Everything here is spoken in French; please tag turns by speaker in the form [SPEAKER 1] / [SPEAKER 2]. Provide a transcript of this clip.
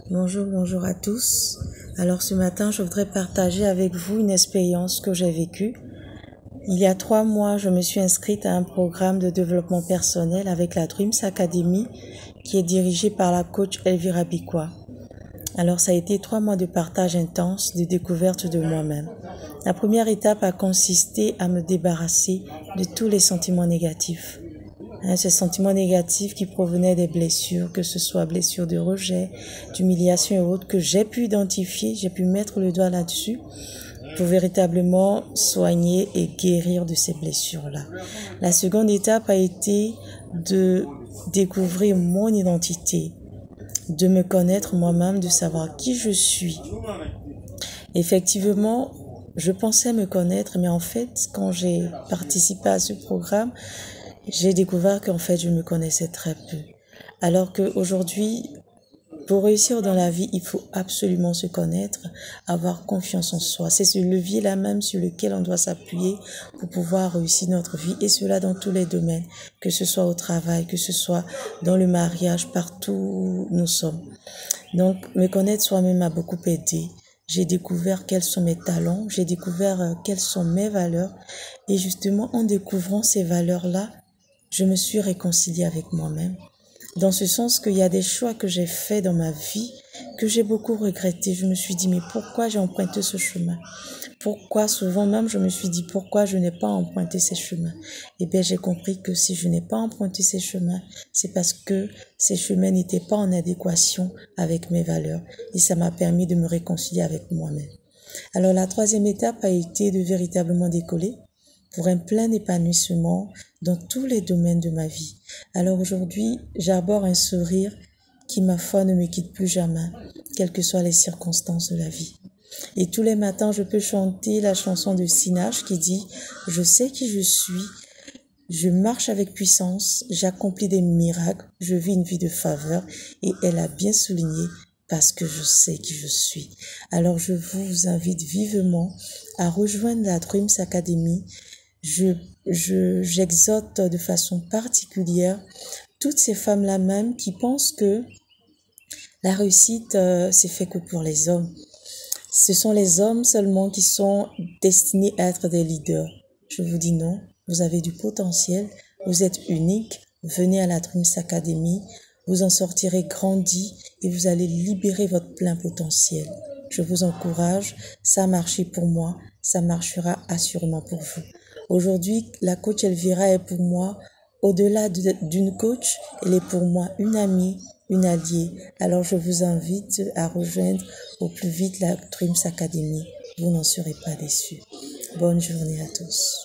[SPEAKER 1] Bonjour à tous. Alors ce matin, je voudrais partager avec vous une expérience que j'ai vécue. Il y a 3 mois, je me suis inscrite à un programme de développement personnel avec la Dreams Academy qui est dirigée par la coach Elvira Bikwa. Alors ça a été 3 mois de partage intense, de découverte de moi-même. La première étape a consisté à me débarrasser de tous les sentiments négatifs. Ces sentiments négatifs qui provenaient des blessures, que ce soit blessures de rejet, d'humiliation et autres, que j'ai pu identifier, j'ai pu mettre le doigt là-dessus pour véritablement soigner et guérir de ces blessures-là. La seconde étape a été de découvrir mon identité, de me connaître moi-même, de savoir qui je suis. Effectivement, je pensais me connaître, mais en fait, quand j'ai participé à ce programme, j'ai découvert qu'en fait, je me connaissais très peu. Alors qu'aujourd'hui, pour réussir dans la vie, il faut absolument se connaître, avoir confiance en soi. C'est ce levier-là même sur lequel on doit s'appuyer pour pouvoir réussir notre vie, et cela dans tous les domaines, que ce soit au travail, que ce soit dans le mariage, partout où nous sommes. Donc, me connaître soi-même m'a beaucoup aidé. J'ai découvert quels sont mes talents, j'ai découvert quelles sont mes valeurs, et justement, en découvrant ces valeurs-là, je me suis réconciliée avec moi-même. Dans ce sens qu'il y a des choix que j'ai faits dans ma vie que j'ai beaucoup regretté. Je me suis dit, mais pourquoi j'ai emprunté ce chemin? Pourquoi souvent même je me suis dit, pourquoi je n'ai pas emprunté ces chemins? Eh bien, j'ai compris que si je n'ai pas emprunté ces chemins, c'est parce que ces chemins n'étaient pas en adéquation avec mes valeurs. Et ça m'a permis de me réconcilier avec moi-même. Alors, la troisième étape a été de véritablement décoller pour un plein épanouissement dans tous les domaines de ma vie. Alors aujourd'hui, j'arbore un sourire qui, ma foi, ne me quitte plus jamais, quelles que soient les circonstances de la vie. Et tous les matins, je peux chanter la chanson de Sinach qui dit « Je sais qui je suis, je marche avec puissance, j'accomplis des miracles, je vis une vie de faveur. » Et elle a bien souligné « parce que je sais qui je suis ». Alors je vous invite vivement à rejoindre la Dreams Academy. J'exhorte de façon particulière toutes ces femmes-là même qui pensent que la réussite, c'est fait que pour les hommes. Ce sont les hommes seulement qui sont destinés à être des leaders. Je vous dis non, vous avez du potentiel, vous êtes unique, venez à la Dreams Academy, vous en sortirez grandi et vous allez libérer votre plein potentiel. Je vous encourage, ça a marché pour moi, ça marchera assurément pour vous. Aujourd'hui, la coach Elvira est pour moi, au-delà d'une coach, elle est pour moi une amie, une alliée. Alors je vous invite à rejoindre au plus vite la Dreams Academy. Vous n'en serez pas déçus. Bonne journée à tous.